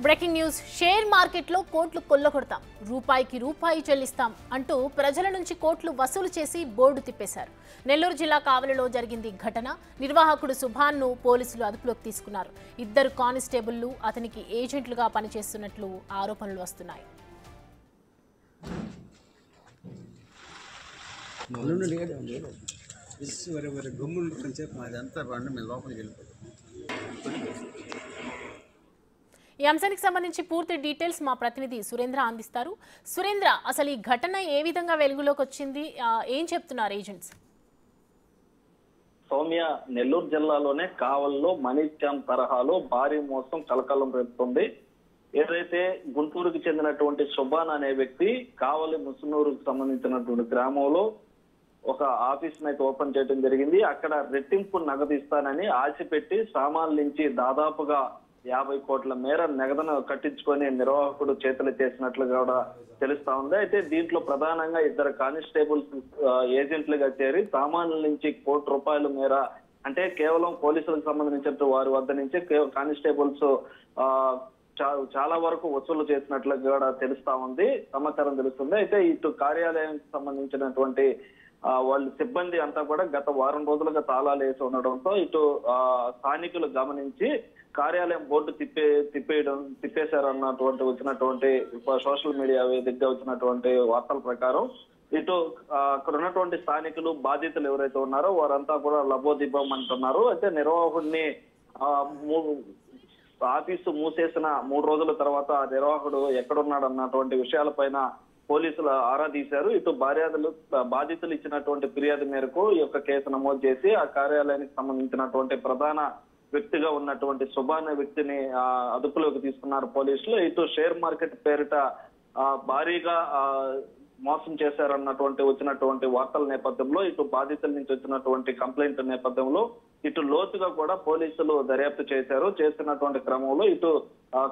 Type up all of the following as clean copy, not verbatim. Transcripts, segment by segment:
Breaking news share మార్కెట్లో కోట్లు కొల్లగొడతాం రూపాయికి రూపాయి చెల్లిస్తాం అంటూ ప్రజల నుంచి కోట్లు వసూలు చేసి బోర్డు తిప్పేశారు. నెల్లూరు జిల్లా కావలిలో జరిగింది ఘటన. నిర్వాహకుడు సుభాన్ను పోలీసులు అదుపులోకి తీసుకున్నారు. ఇద్దరు కానిస్టేబుళ్లు అతనికి ఏజెంట్లుగా పనిచేస్తున్నట్లు ఆరోపణలు వస్తున్నాయి. ఈ అంశానికి సంబంధించి పూర్తి డీటెయిల్స్ మా ప్రతినిధి సురేంద్ర అందిస్తారు. సురేంద్ర, అసలు ఈ ఘటన ఏ విధంగా వెలుగులోకి వచ్చింది, ఏం చెప్తున్నారు ఏజెంట్స్? సౌమ్య, నెల్లూరు జిల్లాలోనే కావల్లో మనీ స్కామ్ తరహాలో భారీ మోసం కలకలం రేపుతుంది. ఏదైతే గుంటూరుకు చెందినటువంటి సుభాన్ అనే వ్యక్తి కావలి ముసునూరుకు సంబంధించినటువంటి గ్రామంలో ఒక ఆఫీస్ అయితే ఓపెన్ చేయడం జరిగింది. అక్కడ రెట్టింపు నగదు ఇస్తానని ఆశ పెట్టి సామాన్ల నుంచి దాదాపుగా 50 కోట్ల మేర నగదును కట్టించుకొని నిర్వాహకుడు చేతులు చేసినట్లు కూడా తెలుస్తా ఉంది. అయితే దీంట్లో ప్రధానంగా ఇద్దరు కానిస్టేబుల్స్ ఏజెంట్లుగా చేరి సామాన్ల నుంచి ₹1 కోటి మేర, అంటే కేవలం పోలీసులకు సంబంధించిన వారి వద్ద నుంచి కానిస్టేబుల్స్ చాలా వరకు వసూలు చేసినట్లు కూడా తెలుస్తా ఉంది, సమాచారం తెలుస్తుంది. అయితే ఇటు కార్యాలయానికి సంబంధించినటువంటి వాళ్ళ సిబ్బంది అంతా కూడా గత వారం రోజులుగా తాళాలు వేసి ఉండడంతో ఇటు స్థానికులు గమనించి కార్యాలయం బోర్డు తిప్పేశారన్నటువంటి వచ్చినటువంటి సోషల్ మీడియా వేదికగా వచ్చినటువంటి వార్తల ప్రకారం ఇటు అక్కడ ఉన్నటువంటి స్థానికులు బాధితులు ఎవరైతే ఉన్నారో వారంతా కూడా లబోదిబ్బం అంటున్నారు. అయితే నిర్వాహకుడిని ఆఫీసు మూసేసిన 3 రోజుల తర్వాత నిర్వాహకుడు ఎక్కడున్నాడు అన్నటువంటి విషయాలపైన పోలీసులు ఆరా తీశారు. ఇటు బాధితులు ఇచ్చినటువంటి ఫిర్యాదు మేరకు ఈ యొక్క కేసు నమోదు చేసి ఆ కార్యాలయానికి సంబంధించినటువంటి ప్రధాన వ్యక్తిగా ఉన్నటువంటి సుభాన్ వ్యక్తిని అదుపులోకి తీసుకున్నారు పోలీసులు. ఇటు షేర్ మార్కెట్ పేరిట భారీగా మోసం చేశారన్నటువంటి వచ్చినటువంటి వార్తల నేపథ్యంలో, ఇటు బాధితుల నుంచి వచ్చినటువంటి కంప్లైంట్ నేపథ్యంలో ఇటు లోతుగా కూడా పోలీసులు దర్యాప్తు చేశారు. చేస్తున్నటువంటి క్రమంలో ఇటు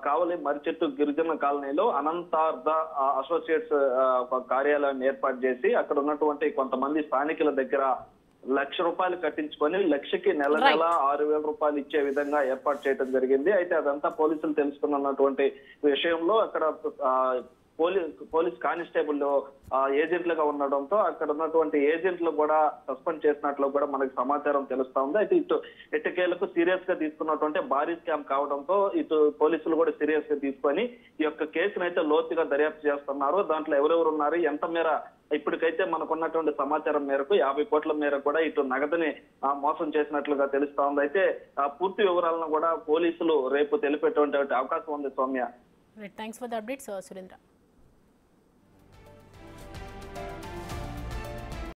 కావలి మరిచెట్టు గిరిజన కాలనీలో అనంతార్థ అసోసియేట్స్ ఒక కార్యాలయాన్ని ఏర్పాటు చేసి అక్కడ ఉన్నటువంటి కొంతమంది స్థానికుల దగ్గర ₹1,00,000 కట్టించుకొని లక్షకి నెల 6,000 ఇచ్చే విధంగా ఏర్పాటు చేయడం జరిగింది. అయితే అదంతా పోలీసులు తెలుసుకున్నటువంటి విషయంలో అక్కడ పోలీస్ కానిస్టేబుల్ ఏజెంట్లుగా ఉండడంతో అక్కడ ఉన్నటువంటి ఏజెంట్లు కూడా సస్పెండ్ చేసినట్లు కూడా మనకు సమాచారం తెలుస్తా ఉంది. అయితే ఇటు ఎట్టకేలకు సీరియస్ గా తీసుకున్నటువంటి భారీ స్కామ్ కావడంతో ఇటు పోలీసులు కూడా సీరియస్ గా తీసుకొని ఈ యొక్క కేసును అయితే లోతుగా దర్యాప్తు చేస్తున్నారు. దాంట్లో ఎవరెవరు ఉన్నారు, ఎంత మేర ఇప్పటికైతే మనకున్నటువంటి సమాచారం మేరకు 50 కోట్ల మేర కూడా ఇటు నగదుని మోసం చేసినట్లుగా తెలుస్తా ఉంది. అయితే పూర్తి వివరాలను కూడా పోలీసులు రేపు తెలిపేటువంటి అవకాశం ఉంది. Soumya, thanks for the updates Surendra.